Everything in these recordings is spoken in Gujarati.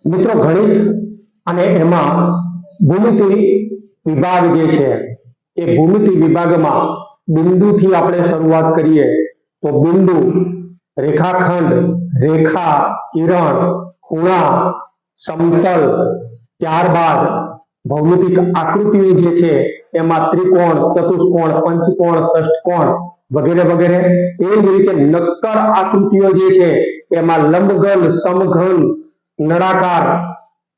મિત્રો ગણિત અને એમાં ભૂમિતિ વિભાગ જે છે એ ભૂમિતિ વિભાગમાં બિંદુથી આપણે શરૂઆત કરીએ તો બિંદુ, રેખાખંડ, રેખા, કિરણ, ખૂણા, સમતલ, ત્યારબાદ ભૌમિતિક આકૃતિઓ જે છે એમાં ત્રિકોણ, ચતુષ્કોણ, પંચકોણ, ષષ્ઠકોણ વગેરે વગેરે. એ જ રીતે નક્કર આકૃતિઓ જે છે એમાં લંબઘન, સમઘન, નળાકાર,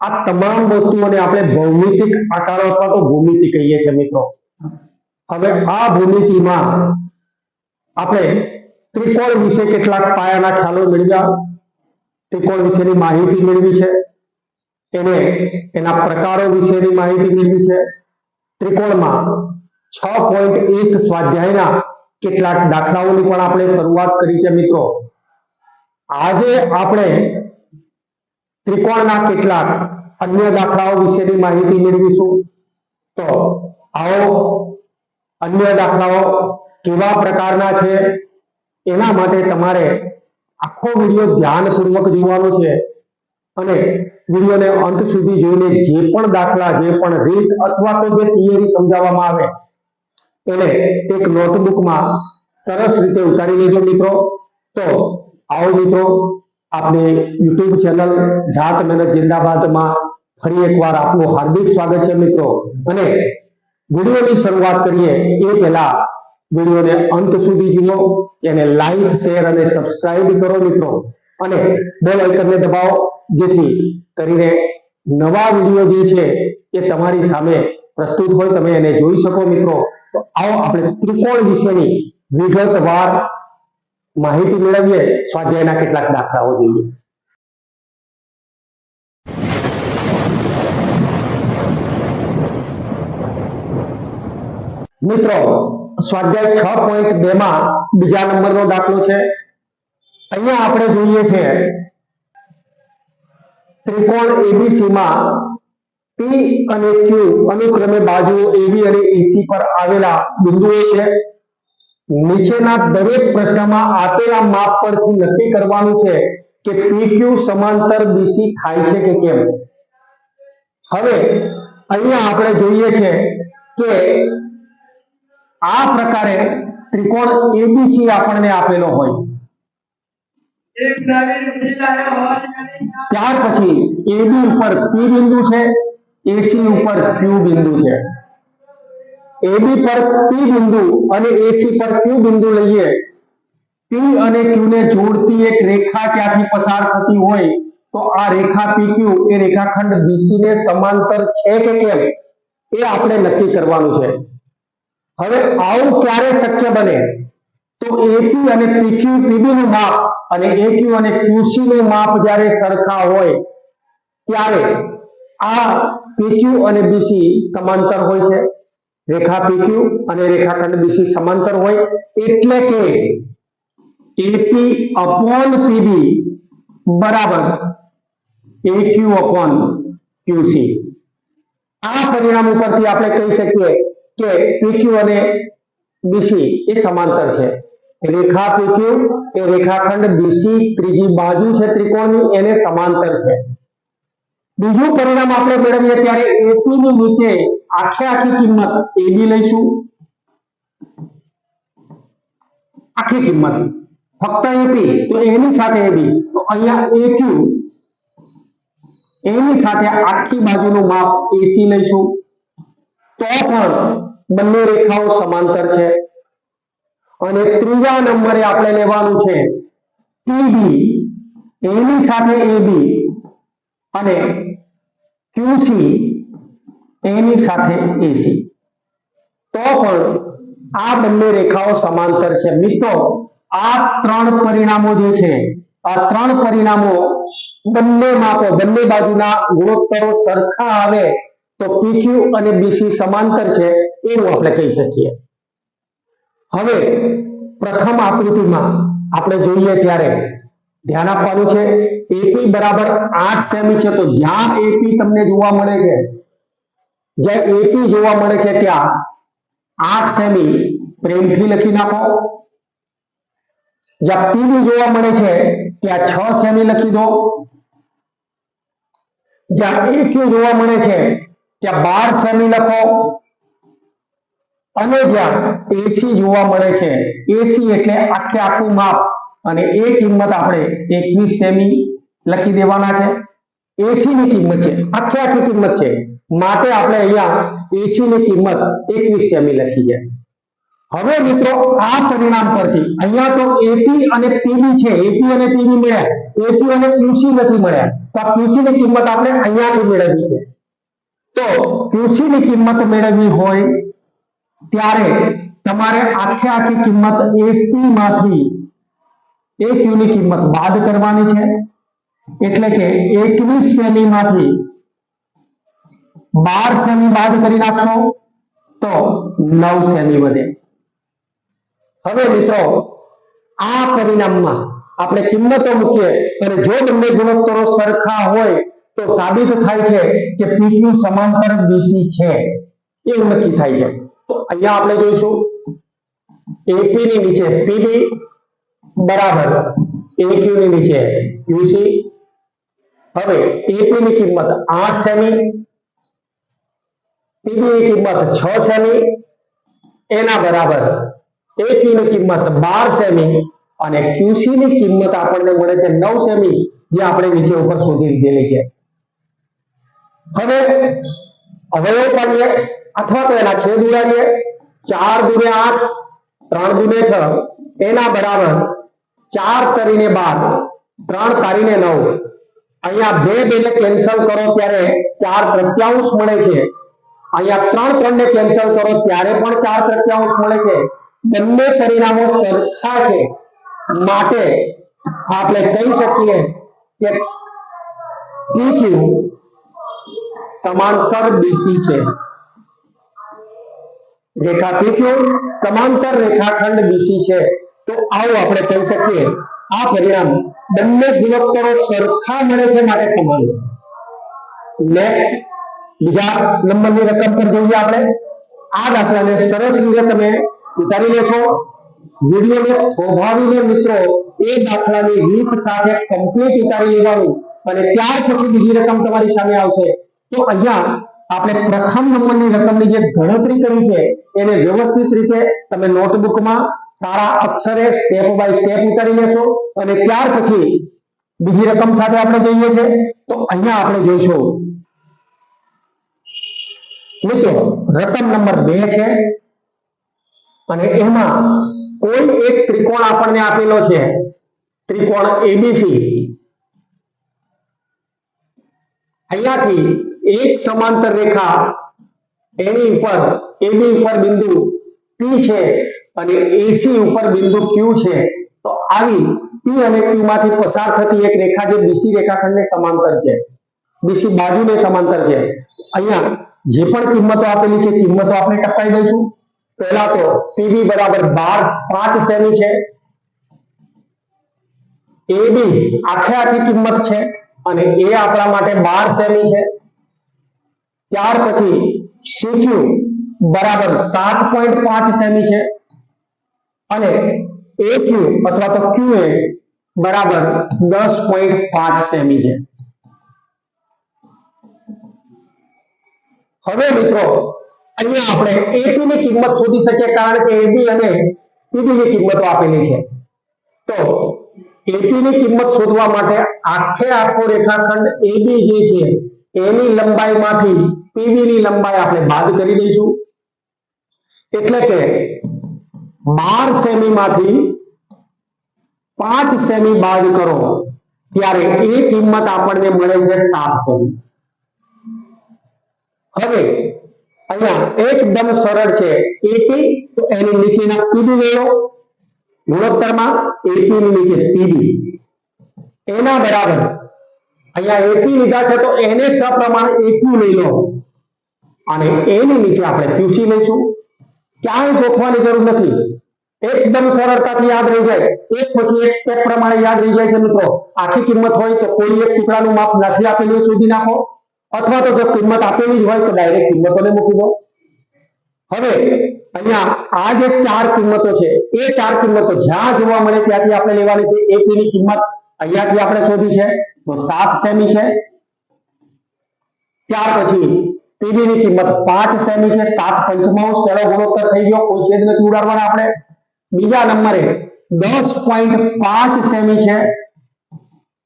આ તમામ વસ્તુઓને આપણે ભૌમિતિક આકારો અથવા તો ભૂમિતિ કહીએ છીએ મિત્રો. હવે આ ભૂમિતિમાં આપણે ત્રિકોણ વિશે કેટલાક પાયાના ખ્યાલો મેળવ્યા, ત્રિકોણ વિશેની માહિતી મેળવી છે, એના પ્રકારો વિશેની માહિતી મેળવી છે. ત્રિકોણમાં 6.1 સ્વાધ્યાયના કેટલાક દાખલાઓની પણ આપણે શરૂઆત કરી છે મિત્રો. આજે આપણે ત્રિકોણના કેટલાક અન્ય દાખલાઓ વિશેની માહિતી મેળવીશું. તો આવો અન્ય દાખલાઓ કેવા પ્રકારના છે એના માટે તમારે આખો વિડીયો ધ્યાનપૂર્વક જોવાનો છે અને વિડીયોને અંત સુધી જોઈને જે પણ દાખલા, જે પણ રીત અથવા તો જે થિયરી સમજાવવામાં આવે એને એક નોટબુકમાં સરસ રીતે ઉતારી લેજો મિત્રો. તો આવો મિત્રો, આપની યુટ્યુબ ચેનલ જાત મહેનત જિંદાબાદમાં ફરી એકવાર આપનું હાર્દિક સ્વાગત છે મિત્રો. અને વિડીયોની શરૂઆત કરીએ એ પહેલા વિડીયોને અંત સુધી જુઓ, એને લાઈક, શેર અને સબસ્ક્રાઇબ કરો મિત્રો, અને બેલ આઇકનને દબાવો જેથી કરીને નવા વિડીયો જે છે એ તમારી સામે પ્રસ્તુત હોય, તમે એને જોઈ શકો મિત્રો. તો આવો આપણે ત્રિકોણ વિશેની વિગતવાર માહિતી મેળવીએ. સ્વાધ્યાયના કેટલાક દાખલાઓ જોઈએ. મિત્રો સ્વાધ્યાય 6.2 માં બીજા નંબરનો દાખલો છે. અહીંયા આપણે જોઈએ છે ત્રિકોણ એબીસી માં P અને Q અનુક્રમે બાજુઓ AB અને AC પર આવેલા બિંદુઓ છે. નીચેના દરેક પ્રશ્નમાં આપેલા માપ પરથી નક્કી કરવાનું છે કે PQ સમાંતર BC થાય છે કે કેમ. હવે અહીંયા આપણે જોઈએ છે કે આ પ્રકારે ત્રિકોણ ABC આપણને આપેલો હોય, ત્યાર પછી AB ઉપર P બિંદુ છે, AC ઉપર Q બિંદુ છે. AB પર P બિંદુ અને AC પર Q બિંદુ લઈએ. P અને Q ને જોડતી એક રેખા ત્યાંથી પસાર થતી હોય તો આ રેખા PQ એ રેખાખંડ BC ને સમાંતર છે કે કેમ એ આપણે નક્કી કરવાનું છે. હવે આવું ક્યારે શક્ય બને? તો AP અને PQ PB નું માપ અને AQ અને QC નું માપ જ્યારે સરખા હોય ત્યારે આ PQ અને BC સમાંતર હોય છે. રેખા PQ અને રેખાખંડ BC સમાંતર હોય એટલે કે AP upon PB બરાબર AQ upon QC. આ પરિણામ ઉપરથી આપણે કહી શકીએ કે PQ અને BC એ સમાંતર છે. રેખા PQ એ રેખાખંડ BC ત્રીજી બાજુ છે ત્રિકોણની એને સમાંતર છે. બીજું પરિણામ આપણે મેળવીએ ત્યારે AP ની નીચે આખી કિંમત AB લઈશું, આખી કિંમત ફક્ત AP તો એની સાથે AB, તો અહીંયા AQ એની સાથે આખી બાજુનું માપ AC લઈશું તો પણ બંને રેખાઓ સમાંતર છે. અને ત્રીજા નંબરે આપણે લેવાનું છે PB એની સાથે AB અને QC એની સાથે AC તો પણ આ બંને રેખાઓ સમાંતર છે. મિત્રો આ ત્રણ પરિણામો જે છે, આ ત્રણ પરિણામો બંને માપો, બંને બાજુના ગુણોત્તરો સરખા આવે તો PQ અને BC સમાંતર છે એવું આપણે કહી શકીએ. હવે પ્રથમ આકૃતિમાં આપણે જોઈએ ત્યારે ધ્યાન આપવાનું છે AP બરાબર 8 સેમી છે. તો જ્યાં AP તમને જોવા મળે છે, જ્યાં AP જોવા મળે છે ત્યાં 8 સેમી પ્રેમથી લખી નાખો. જ્યાં PB જોવા મળે છે ત્યાં 6 સેમી લખી દો. જ્યાં AQ જોવા મળે છે ત્યાં 12 સેમી લખો અને જ્યાં AC જોવા મળે છે AC એટલે આખે આખું માપ અને એ કિંમત આપણે 21 સેમી લખી દેવાના છે AC ની કિંમત છે આખે આખી કિંમત છે માટે આપણે અહીંયા AC ની કિંમત 21 સેમી લખી છે હવે મિત્રો આ પરિણામ પરથી અહીંયા તો AP અને PB છે AP અને PB મળ્યા AP અને QC નથી મળ્યા તો આ QC ની કિંમત આપણે અહીંયાથી મેળવવી છે તો QC ની કિંમત મેળવવી હોય ત્યારે તમારે આખે આખી કિંમત AC માંથી AQ ની કિંમત બાદ કરવાની છે એટલે કે 21 સેમી માંથી 12 સેમી બાદ કરી નાખશો તો 9 સેમી વધે હવે મિત્રો આ પરિણામમાં આપણે કિંમતો મૂકીએ અને જો બંને ગુણોત્તરો સરખા હોય તો સાબિત થાય છે કે PQ સમાંતર BC છે એવું નક્કી થાય છે તો અહીંયા આપણે જોઈશું AP ની નીચે PB બરાબર AQ ની નીચે QC હવે AP ની કિંમત 8 સેમી PB ની કિંમત 6 સેમી એના બરાબર AQ ની કિંમત 12 સેમી અને QC ની કિંમત આપણને મળે છે 9 સેમી જે આપણે નીચે ઉપર શોધી લીધેલી છે હવે અવયવ પાડીએ અથવા તો એના છેદ ઉડાડીએ 4 દુને 8 3 દુને 6 એના બરાબર 4 તરીને 12 3 તારીને 9 અહીંયા બે બેને કેન્સલ કરો ત્યારે 4 તૃતીયાંશ મળે છે અહીંયા 3 3 ને કેન્સલ કરો ત્યારે પણ 4 તૃતીયાંશ મળે છે બંને પરિણામો સરખા છે માટે આપણે કહી શકીએ કે PQ સમાંતર BC છે રેખા PQ સમાંતર રેખાખંડ BC છે તો આવો આપણે કહી શકીએ આ પરિણામ બંને ગુણોત્તરો સરખા મળે છે માટે સમાન નેક્સ્ટ બીજા નંબરની રકમ પર જોઈએ આપણે આ દાખલાને સરસ રીતે તમે ઉતારી લેશો વિડિયોને થોભાવીને મિત્રો એ દાખલાની રીત સાથે કમ્પ્લીટ ઉતારી લેવાનું અને ત્યાર પછી બીજી રકમ તમારી સામે આવશે તો અહીંયા આપણે પ્રથમ નંબરની રકમની જે ગણતરી કરી છે એને વ્યવસ્થિત રીતે તમે નોટબુકમાં સારા અક્ષરે સ્ટેપ બાય સ્ટેપ ઉતારી લેશો અને ત્યાર પછી બીજી રકમ સાથે આપણે જોઈએ છે તો અહીંયા આપણે જોઈશું મિત્રો રકમ નંબર 2 છે અને એમાં કોઈ એક ત્રિકોણ આપણને આપેલો છે ત્રિકોણ ABC અહીંયાથી એક સમાંતર રેખા એની ઉપર AB ઉપર બિંદુ P છે અને AC ઉપર બિંદુ Q છે તો આવી P અને Q માંથી પસાર થતી એક રેખા જે BC રેખાખંડને સમાંતર છે BC બાજુને સમાંતર છે અહીંયા જે પણ કિંમતો આપેલી છે કિંમતો આપણે ટપાઈ દઈશું પહેલા તો PB બરાબર 5 સેમી છે AB આખે આખી કિંમત છે અને એ આપણા માટે 12 સેમી છે ત્યાર પછી CQ બરાબર 7.5 સેમી છે અને AQ અથવા તો QA બરાબર 10.5 સેમી છે હવે મિત્રો અહીંયા આપણે AP ની કિંમત શોધી શકીએ કારણ કે AB અને PB ની કિંમતો આપેલી છે તો AP ની કિંમત શોધવા માટે આખે આખો રેખાખંડ AB જે છે એની લંબાઈમાંથી PB ની લંબાઈ આપણે બાદ કરી દઈશું એટલે કે 12 સેમી માંથી 5 સેમી બાદ કરો ત્યારે એ કિંમત આપણને મળે છે 7 સેમી હવે અહીંયા એકદમ સરળ છે AP તો એની નીચેના PB લઈ લો ગુણોત્તરમાં AP ની નીચે PB એના બરાબર અહીંયા AP લીધા છે તો એને સપ્રમાણ AQ લઈ લો અને એની નીચે આપણે QC લઈશું ક્યાંય ગોખવાની જરૂર નથી એકદમ સરળતાથી યાદ રહી જાય એક પછી એક સ્ટેપ પ્રમાણે યાદ રહી જાય છે મિત્રો આખી કિંમત હોય તો કોઈ એક ટુકડાનું માપ નથી આપેલું શોધી નાખો અથવા તો જો કિંમત આપેલી જ હોય તો ડાયરેક્ટ કિંમતોને મૂકી દો હવે અહીંયા આ જે ચાર કિંમતો છે એ ચાર કિંમતો જ્યાં જોવા મળે ત્યાંથી આપણે લેવાની છે AP ની કિંમત અહીંયાથી આપણે શોધી છે તો 7 સેમી છે ત્યાર પછી PB ની કિંમત 5 સેમી છે, 7/5 પહેલો ગુણોત્તર થઈ ગયો, કોઈ છેદ નથી ઉડાડવાના આપણે. બીજા નંબરે 10.5 સેમી છે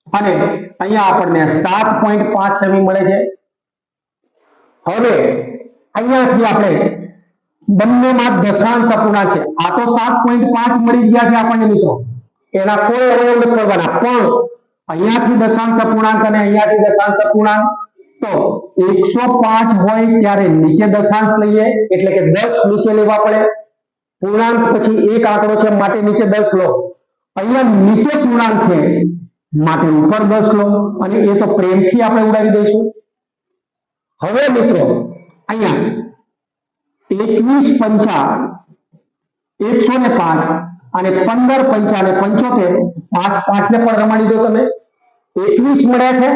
અને અહીંયા આપણને 7.5 સેમી મળે છે. હવે અહીંયાથી આપણે બંનેમાં દશાંશ અપૂર્ણાંક છે, આ તો 7.5 મળી ગયા છે આપણને મિત્રો, એના કોઈ અવયવ નથી કરવાના, પણ અહીંયાથી દશાંશ અપૂર્ણાંક અને અહીંયાથી દશાંશ અપૂર્ણાંક, તો 105 હોય ત્યારે નીચે દશાંશ લઈએ એટલે કે 10 નીચે લેવા પડે. પૂર્ણાંક પછી એક આંકડો છે માટે નીચે 10 લો, અહીંયા નીચે પૂર્ણાંક છે માટે ઉપર 10 લો અને એ તો પ્રેમથી આપણે ઉડાવી દઈશું. હવે મિત્રો અહીંયા 21 પંચા 105 અને 15 પંચા ને 75, 5 ને પણ રમાડી દો તમે. 21 મળ્યા છે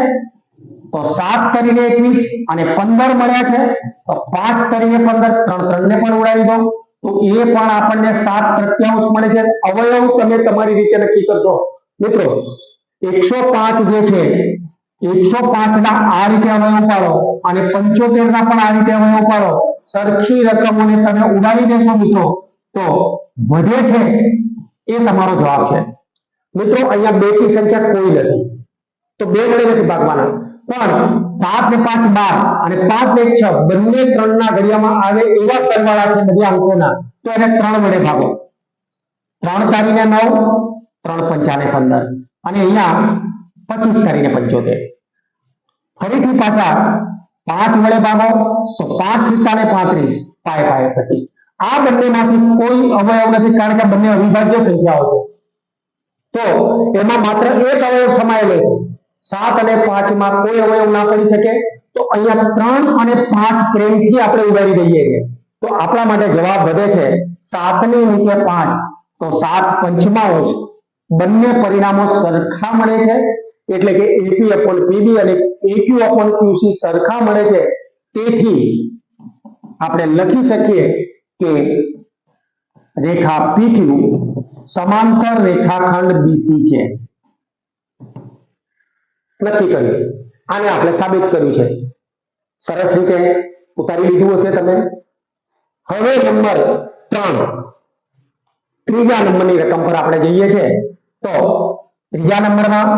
તો 7 કરીને 21 અને 15 મળ્યા છે તો 5 કરીને 15, 3 ને પણ ઉડાવી દો તો એ પણ આપણને 7/3 મળે છે. અવયવ તમે તમારી રીતે નક્કી કરશો મિત્રો. 105 જે છે 105 ના આ રીતે અવયવ પાડો અને 75 ના પણ આ રીતે અવયવ પાડો, સરખી રકમોને તમે ઉડાવી દેશો મિત્રો તો વધે છે એ તમારો જવાબ છે. મિત્રો અહીંયા 2 ની સંખ્યા કોઈ નથી તો 2 વડે નથી ભાગવાના, પણ 7 ને 5 12 અને 5 ને 1 6 બંને 3 ના ઘડિયામાં આવે એવા સરવાળા છે બધા અંકોના, તો એને 3 વડે ભાગો. 3 તારીને 9, 3 પંચા ને 15 અને અહીંયા 25 તારીને 75. ફરીથી પાછા 5 વડે ભાગો તો 5 સિત્તા ને 35, 5 25. આ બંનેમાંથી કોઈ અવયવ નથી કારણ કે બંને અવિભાજ્ય સંખ્યાઓ છે, તો એમાં માત્ર એક અવયવ સમાયેલો છે. 7 અને 5 માં કોઈ અવયવ ના પડી શકે તો અહીંયા 3 અને 5 પ્રેમથી આપણે ઉડાવી દઈએ છીએ તો આપણા માટે જવાબ વધે છે 7 ની નીચે 5 તો 7/5. બંને પરિણામો સરખા મળે છે એટલે કે AP/PB અને AQ/QC સરખા મળે છે. તેથી આપણે લખી શકીએ કે રેખા PQ સમાંતર રેખાખંડ BC છે. નક્કી કર્યું, આને આપણે સાબિત કર્યું છે, સરસ રીતે ઉતારી લીધું હશે તમે. હવે નંબર 3, ત્રીજા નંબરની રકમ પર આપણે જઈએ છીએ. તો ત્રીજા નંબરમાં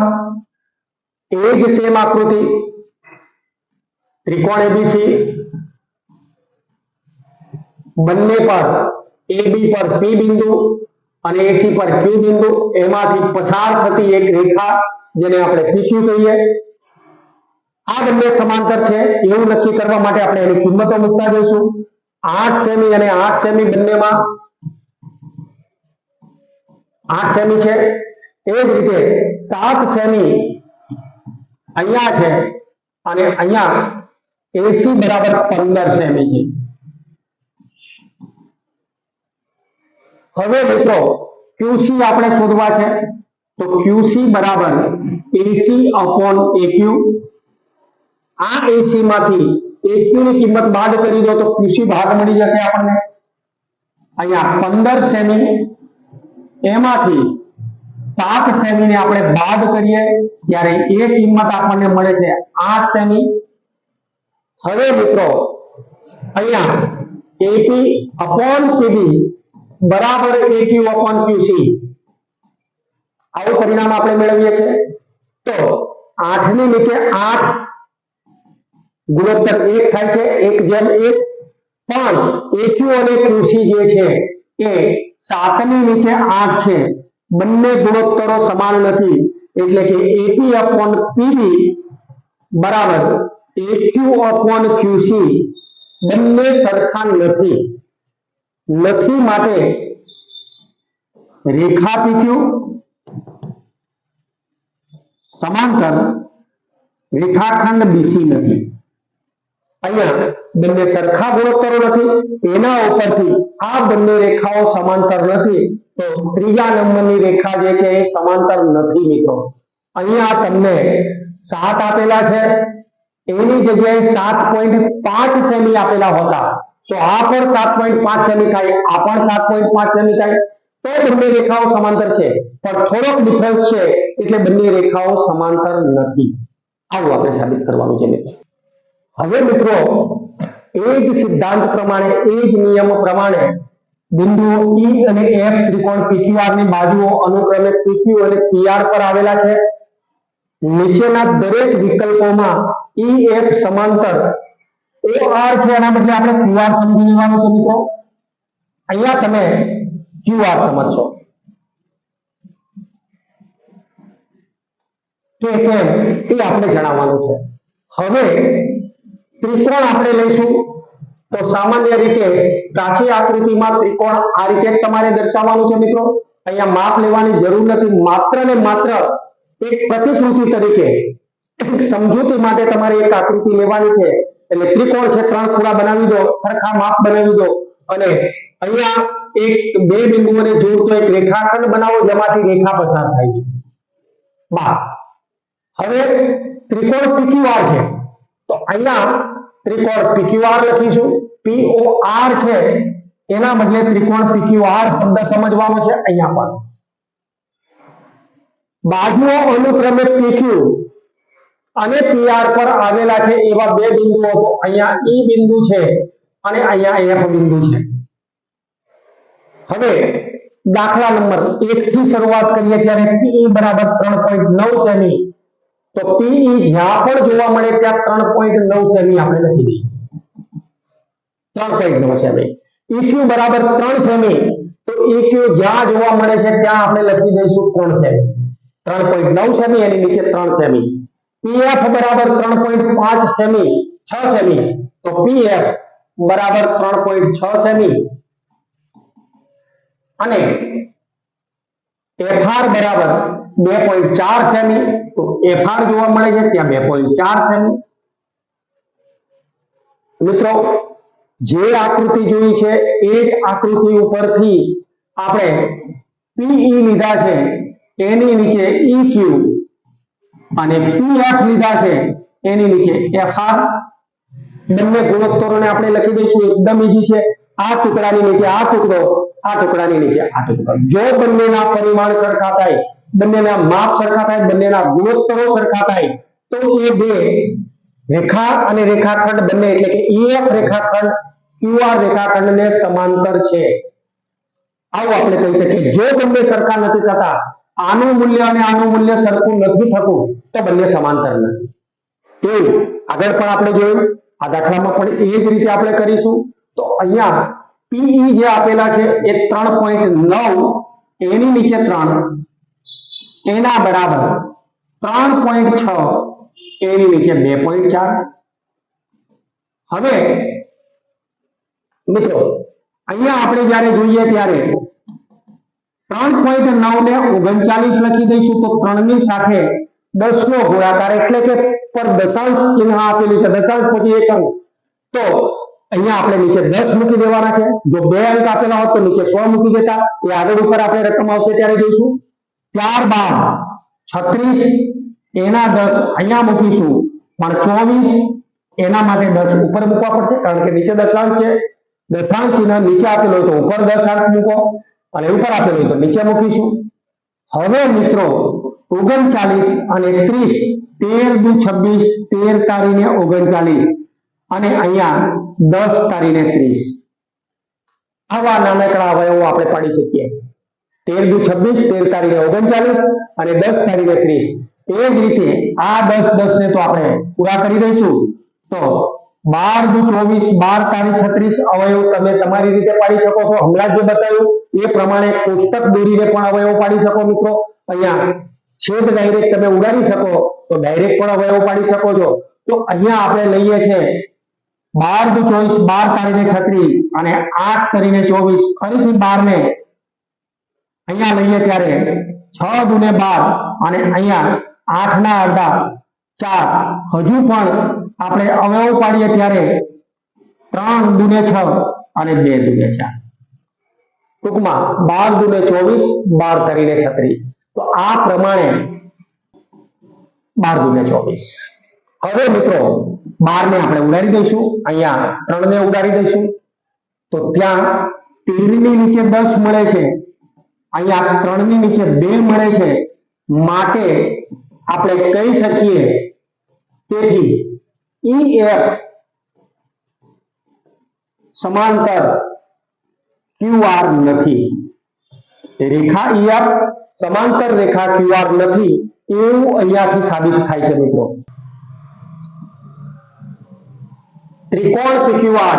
એ જ સેમ આકૃતિ, ત્રિકોણ ABC, બંને પર AB પર P બિંદુ અને AC પર Q બિંદુ, એમાંથી પસાર થતી એક રેખા જેને આપણે PQ કહીએ. આ બંને સમાંતર છે એવું નક્કી કરવા માટે આપણે એની કિંમતો મૂકતા જઈશું. 8 સેમી અને 8 સેમી બંનેમાં 8 સેમી છે. એ જ રીતે 7 સેમી અહીંયા છે અને અહીંયા AC બરાબર 15 સેમી છે. હવે મિત્રો QC આપણે શોધવા છે તો QC બરાબર AC/AQ. આ AC માંથી AQ ની કિંમત બાદ કરી દો તો QC ભાગ મળી જશે આપણને. અહીંયા 15 સેમી એમાંથી 7 સેમી ને આપણે બાદ કરીએ ત્યારે એ કિંમત આપણને મળે છે 8 સેમી. હવે મિત્રો અહીંયા AP/PB બરાબર AQ/QC આવું પરિણામ આપણે મેળવીએ છીએ. તો 8 ની નીચે 8 ગુણોત્તર 1 થાય છે, 1/1. પણ AQ અને QC જે છે એ 7 ની નીચે 8 છે, બંને ગુણોત્તરો સમાન નથી એટલે કે AP/PB બરાબર AQ/QC બંને સરખા નથી માટે રેખા PQ સમાંતર રેખાખંડ BC નથી. અહીંયા બંને સરખા ગુણોત્તરો નથી, એના ઉપરથી આ બંને રેખાઓ સમાંતર નથી તો ત્રીજા નંબરની રેખા જે છે એ સમાંતર નથી મિત્રો. અહીંયા તમને 7 આપેલા છે એની જગ્યાએ 7.5 સેમી આપેલા હોતા તો આ પણ 7.5 સેમી થાય, આ પણ 7.5 સેમી થાય તો બંને રેખાઓ સમાંતર છે, પણ થોડોક ડિફરન્સ છે એટલે બંને રેખાઓ સમાંતર નથી. આવું આપણે સાબિત કરવાનું છે મિત્રો. હવે મિત્રો એ જ સિદ્ધાંત પ્રમાણે, એ જ નિયમ પ્રમાણે બિંદુઓ E અને F ત્રિકોણ PQR ની બાજુઓ અનુક્રમે PQ અને PR પર આવેલા છે. નીચેના દરેક વિકલ્પોમાં EF સમાંતર OR છે, એના બદલે આપણે QR સમજી લેવાનું છે મિત્રો. અહીંયા તમે QR સમજશો કે કેમ એ આપણે જણાવવાનું છે. હવે ત્રિકોણ આપણે લઈશું તો સામાન્ય રીતે કાચી આકૃતિમાં ત્રિકોણ આ રીતે તમારે દર્શાવવાનું છે મિત્રો. અહીંયા માપ લેવાની જરૂર નથી, માત્ર ને માત્ર એક પ્રતિકૃતિ તરીકે સમજૂતી માટે તમારે એક આકૃતિ લેવાની છે. એટલે ત્રિકોણ છે, 3 ખૂણા બનાવી દો, સરખા માપ બનાવી દો અને અહીંયા એક બે બિંદુઓને જોડતો એક રેખાખંડ બનાવો જેમાંથી રેખા પસાર થાય છે. હવે ત્રિકોણ PQR છે તો અહીંયા ત્રિકોણ PQR લખીશું. POR છે એના બદલે ત્રિકોણ PQR શબ્દ સમજવાનો છે. અહીંયા પણ બાજુઓ અનુક્રમે PQ અને PR પર આવેલા છે એવા બે બિંદુઓ, તો અહીંયા E બિંદુ છે અને અહીંયા F બિંદુ છે. હવે દાખલા નંબર 1 થી શરૂઆત કરીએ ત્યારે PE બરાબર 3.9 સેમી, તો PE જ્યાં પણ જોવા મળે ત્યાં 3.9 સેમી આપણે લખી દઈએ. 3.9 સેમી. EQ બરાબર 3 સેમી, તો EQ જ્યાં જોવા મળે છે ત્યાં આપણે લખી દઈશું 3 સેમી. 3.9 સેમી એની નીચે 3 સેમી. PF બરાબર 3.5 સેમી, 6 સેમી, તો PF બરાબર 3.6 સેમી અને FR બરાબર 2.4 સેમી, તો FR જોવા મળે છે ત્યાં 2.4 સેમી. મિત્રો જે આકૃતિ જોઈ છે એ જ આકૃતિ ઉપરથી આપણે PE લીધા છે એની નીચે EQ અને PF લીધા છે એની નીચે FR, બંને ગુણોત્તરોને આપણે લખી દઈશું. એકદમ ઈઝી છે. આ ટુકડાની નીચે આ ટુકડો, આ ટુકડાની નીચે આ ટુકડો. જો બંનેના પરિમાણ સરખા થાય, બંનેના માપ સરખા થાય, બંનેના ગુણોત્તરો સરખા થાય તો એ બે રેખા અને રેખાખંડ બંને એટલે કે EF રેખાખંડ QR રેખાખંડને સમાંતર છે. આવું આપણે કહી શકીએ. જો બંને સરખા નથી થતા, આનું મૂલ્ય અને આનું મૂલ્ય સરખું નથી થતું, તો બંને સમાંતર નથી. તો આગળ પણ આપણે જોયું, આ દાખલામાં પણ એ જ રીતે આપણે કરીશું. તો અહીંયા PE જે આપેલા છે એ 3.9 એની નીચે 3 એના બરાબર 3.6 એની નીચે 2.4. હવે મિત્રો અહીંયા આપણે જ્યારે જોઈએ ત્યારે 3.9 ને 39 લખી દઈશું, તો 3 ની સાથે 10 નો ગુણાકાર એટલે કે પર દશાંશ ચિહ્ન આપેલું છે, દશાંશ પછી એક અંક, તો અહીંયા આપણે નીચે 10 મૂકી દેવાના છે. જો 2 અંક આપેલા હોત તો નીચે 100 મૂકી દેતા. એ આગળ ઉપર આપણે રકમ આવશે ત્યારે જોઈશું. ત્યારબાદ 36 એના 10 અહીંયા મૂકીશું, પણ 24 એના માટે 10 ઉપર મૂકવા પડશે કારણ કે નીચે દશાંશ છે. દશાંશ ચિહ્ન નીચે આપેલો હોય તો ઉપર 10 અંક મૂકો અને ઉપર આપેલો હોય તો નીચે મૂકીશું. હવે મિત્રો 39 અને 30, 13 દુ 26, 13 તારીને 39 અને અહીંયા 10 તારીને 30. આવા નાનકડા અવયવો આપણે પાડી શકીએ. 13 દુ 26, 13 તારીને 39 અને 10 તારીને 30. એ જ રીતે આ 10 10 ને તો આપણે પૂરા કરી દઈશું. તો 12 દુ 24, 12 તારીખ 36 અવયવ તમે તમારી રીતે પાડી શકો છો. હમણાં જે બતાવ્યું એ પ્રમાણે કોષ્ટક દોરીને પણ અવયવો પાડી શકો મિત્રો. અહીંયા છેદ ડાયરેક્ટ તમે ઉડાડી શકો તો ડાયરેક્ટ પણ અવયવો પાડી શકો છો. તો અહીંયા આપણે લઈએ છે 12 દુ 24, 12 તારીખે 36 અને 8 તારીખે 24. ફરીથી 12 ને અહીંયા લઈએ ત્યારે 6 દુ ને 12 અને અહીંયા 8 ના અડધા 4. હજુ પણ આપણે અવયવ પાડીએ ત્યારે 3 દુ ને 6 અને 2 દુ ને 4. ટૂંકમાં 12 દુ ને 24, 12 તારીખે 36. તો આ પ્રમાણે 12 દુ ને 24. હવે મિત્રો 12 ને આપણે ઉડાડી દઈશું, અહીંયા 3 ને ઉડાડી દઈશું, તો ત્યાં 13 ની નીચે 10 મળે છે, અહીંયા 3 ની નીચે 2 મળે છે, માટે આપણે કહી શકીએ તેથી EF સમાંતર QR નથી, રેખા EF સમાંતર રેખા QR નથી એવું અહીંયાથી સાબિત થાય છે મિત્રો. ત્રિકોણ PQR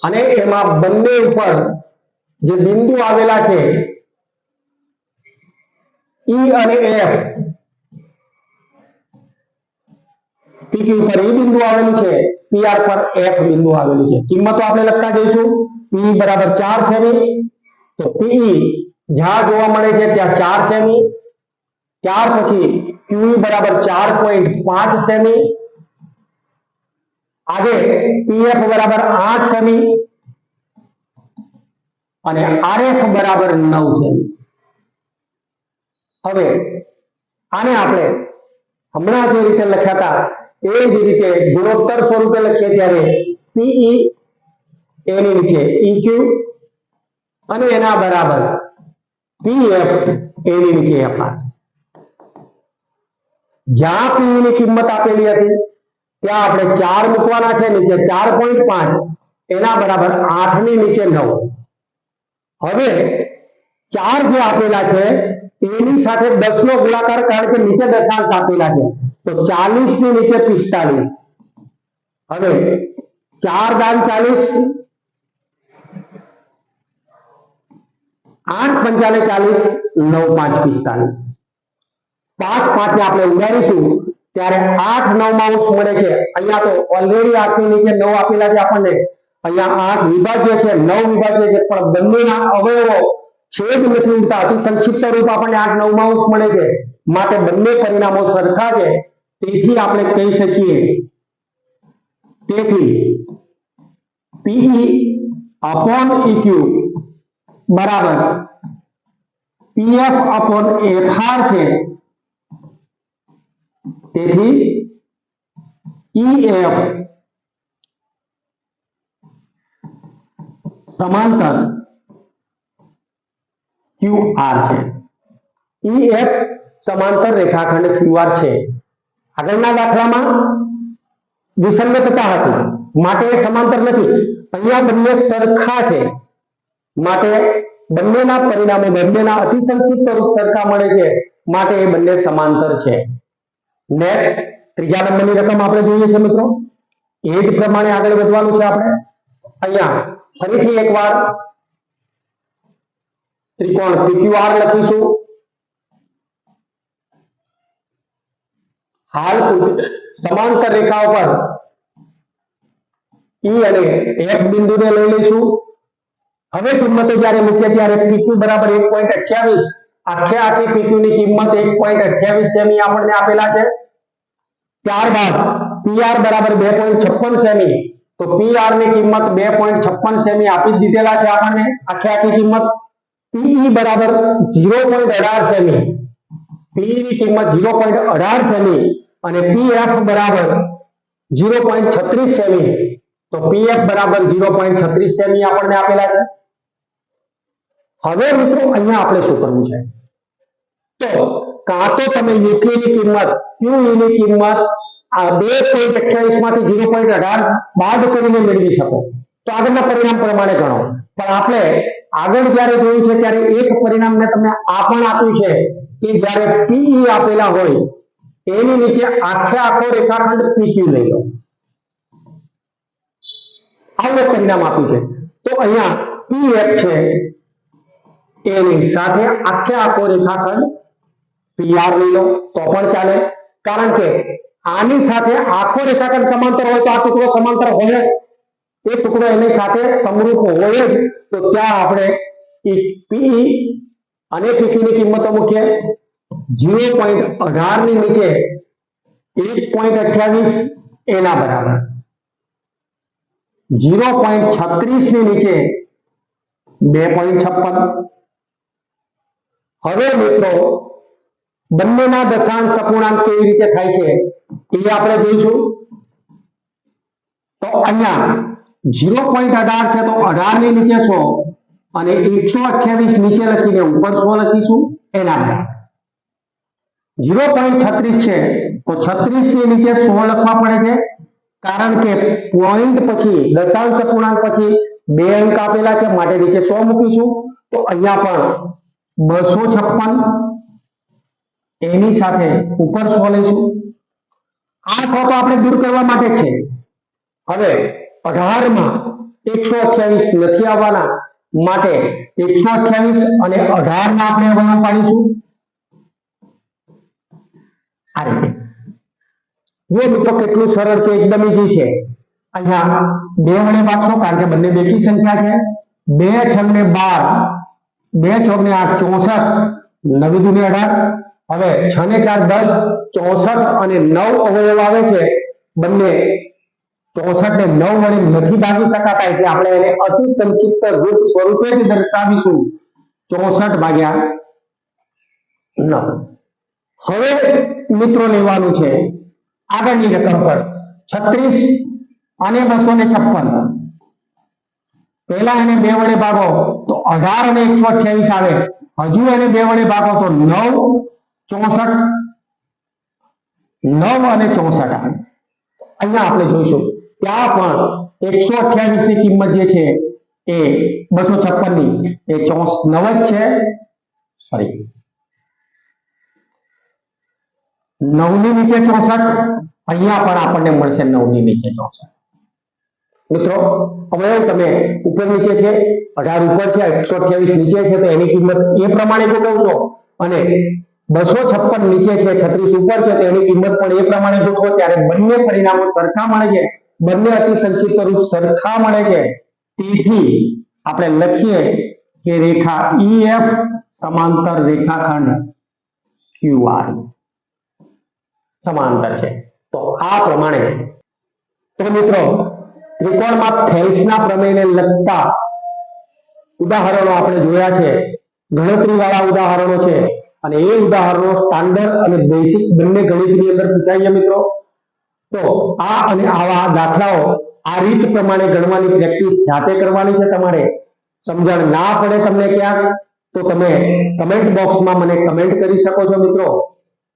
અને એમાં બંને ઉપર જે બિંદુ આવેલા છે E અને F, PQ પર E બિંદુ આવેલું છે, PR પર F બિંદુ આવેલું છે. કિંમતો આપણે લખતા જઈશું. P બરાબર 4 સેમી, તો PE જ્યાં જોવા મળે છે ત્યાં 4 સેમી, ત્યાર પછી QE બરાબર 4.5 સેમી, आगे PF बराबर 8 सेमी અને RF बराबर 9 सेमी. હવે આને આપણે હમણાં જે રીતે લખ્યા હતા એ જ રીતે ગુણોત્તર સ્વરૂપે લખીએ ત્યારે PE એની નીચે EQ અને એના બરાબર PF એની નીચે FR. જ્યાં PE ની કિંમત આપેલી હતી ત્યાં આપણે 4 મૂકવાના છે, નીચે 4.5 એના બરાબર 8 ની નીચે 9. હવે 4 જે આપેલા છે એની સાથે 10 નો ગુણાકાર, કારણ કે નીચે દશાંશ આપેલા છે, તો 40 ની નીચે 45. હવે 4 દાન 40, 8 પંચાને 40, 9 5 45. 5 5 ને આપણે ઉડાડીશું ત્યારે 8 9 માં અંશ મળે છે. અહીંયા તો ઓલરેડી 8 ની નીચે 9 આપેલા છે આપણને, અહીંયા 8 વિભાજ્ય છે, 9 વિભાજ્ય છે, પણ બંનેના અવયવો છેદ નથી ઉડતા, અતિ સંક્ષિપ્ત રૂપ આપણને 8 9 માં અંશ મળે છે, માટે બંને પરિણામો સરખા છે. તેથી આપણે કહી શકીએ, તેથી PE upon EQ બરાબર PF upon FR છે. તેથી EF સમાંતર QR છે. EF સમાંતર રેખાખંડ QR છે. આગળના દાખલામાં વિસંગતતા હતી માટે સમાંતર નથી, અહીંયા બંને સરખા છે માટે બંનેના પરિણામો બંનેના અતિ સંક્ષિપ્ત રૂપ સરખા મળે છે, માટે એ બંને સમાંતર છે. નેક્સ્ટ ત્રીજા નંબરની રકમ આપણે જોઈએ છે મિત્રો. એ જ પ્રમાણે આગળ વધવાનું છે આપણે. અહીંયા ફરીથી એકવાર ત્રિકોણ PQR લખીશું. હાલ સમાંતર રેખા ઉપર E અને F બિંદુને લઈ લઈશું. હવે કિંમતો જ્યારે મૂકીએ ત્યારે PQ બરાબર 1.28, આખે આખી PQ ની કિંમત 1.28 સેમી આપણને આપેલા છે. ત્યારબાદ PR બરાબર 2.56 સેમી, તો PR ની કિંમત 2.56 સેમી આપી દીધેલા છે આપણને, આખે આખી કિંમત. PE બરાબર 0.18 સેમી, PE ની કિંમત 0.18 સેમી અને PF બરાબર 0.36 સેમી, તો PF બરાબર 0.36 સેમી આપણને આપેલા છે. હવે મિત્રો અહીંયા આપણે શું કરવું છે, તો કાં તો તમે UK ની કિંમત QE ની કિંમત આ 2.28 માંથી 0.18 બાદ કરીને મેળવી શકો, તો આગળના પરિણામ પ્રમાણે ગણો. પણ આપણે આગળ જ્યારે જોયું છે ત્યારે એક પરિણામ મેં તમને આ પણ આપ્યું છે કે જ્યારે PE આપેલા હોય એની નીચે આખે આખો રેખાખંડ PQ લઈ લો, આવું પરિણામ આપ્યું છે. તો અહીંયા PF છે એની સાથે આખે આખો રેખાખંડ PR લઈ લો તો પણ ચાલે, કારણ કે આની સાથે આખો રેખાખંડ સમાંતર હોય તો આ ટુકડો સમાંતર હોય, એ ટુકડો એની સાથે સમરૂપ હોય જ, તો ત્યાં આપણે PE અને PQ ની કિંમતો મૂકીએ. 0.18 ની નીચે 1.28 એના બરાબર, 0.36 ની નીચે 2.56. હવે મિત્રો બંનેના દશાંશ અપૂર્ણાંક કેવી રીતે થાય છે એ આપણે જોઈશું. તો અહીંયા 0.18 છે તો 18 ની નીચે 100 અને 128 નીચે લખીને ઉપર 100 લખીશું એના બરાબર. 0.36 છે તો 36 ની નીચે 100 લખવા પડે છે કારણ કે પોઈન્ટ પછી દશાંશ અપૂર્ણાંક પછી 2 અંક આપેલા છે માટે નીચે 100 મૂકીશું તો અહીંયા પણ 256 એની સાથે ઉપર 100 લઈશું આ તો આપણે દૂર કરવા માટે છે હવે 18 માં 128 નથી આવવાના માટે 128 અને 18 માં આપણે અવયવ પાડીશું આ રીતે ये મિત્રો કેટલું સરળ છે એકદમ ઈઝી છે અહીંયા 2 વડે ભાગશો કારણ કે બંને બેકી સંખ્યા છે 2 6 ને 12 2 4 ને 8 64 9 દૂને 18 હવે 6 ને 4 10 64 અને 9 અવયવ આવે છે બંને 64 ને 9 વડે નથી ભાગી શકાતા એટલે આપણે એને અતિ સંક્ષિપ્ત રૂપ સ્વરૂપે જ દર્શાવીશું 64 ભાગ્યા 9 હવે મિત્રો લેવાનું છે આગળની રકમ પર 36 અને 256 પહેલા એને 2 વડે ભાગો તો 18 અને 128 આવે હજુ એને 2 વડે ભાગો તો 9 64 9 અને 64 આવે અહીંયા આપણે જોઈશું ત્યાં પણ 128 ની કિંમત જે છે એ 256 ની એ 9 જ છે સોરી 9 ની નીચે 64 અહીંયા પણ આપણને મળશે 9 ની નીચે 64 મિત્રો અવયવ તમે ઉપર નીચે છે 18 ઉપર છે 128 નીચે છે તો એની કિંમત એ પ્રમાણે ગોઠવશો અને 256 નીચે છે 36 ઉપર છે તો એની કિંમત પણ એ પ્રમાણે ગોઠવો ત્યારે બંને પરિણામો સરખા મળે છે બંને અતિ સંક્ષિપ્ત રૂપ સરખા મળે છે તેથી આપણે લખીએ કે રેખા EF સમાંતર રેખાખંડ QR સમાંતર છે તો આ પ્રમાણે તો મિત્રો ત્રિકોણમાં થેલ્સના પ્રમેયને લગતા ઉદાહરણો આપણે જોયા છે ગણતરીવાળા ઉદાહરણો છે અને એ ઉદાહરણો સ્ટાન્ડર્ડ અને બેસિક બંને ગણિતની અંદર પૂછાય છે મિત્રો તો આ અને આવા દાખલાઓ આ રીત પ્રમાણે ગણવાની પ્રેક્ટિસ જાતે કરવાની છે તમારે સમજણ ના પડે તમને ક્યાંક તો તમે કમેન્ટ બોક્સમાં મને કમેન્ટ કરી શકો છો મિત્રો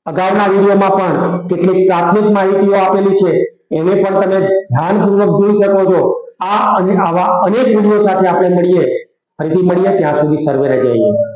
અગાઉના વિડીયોમાં પણ કેટલીક પ્રાથમિક માહિતીઓ આપેલી છે એને પણ તમે ધ્યાનપૂર્વક જોઈ શકો છો આ અને આવા અનેક વિડીયો સાથે આપણે ફરીથી મળીએ ત્યાં સુધી સર્વે રજા.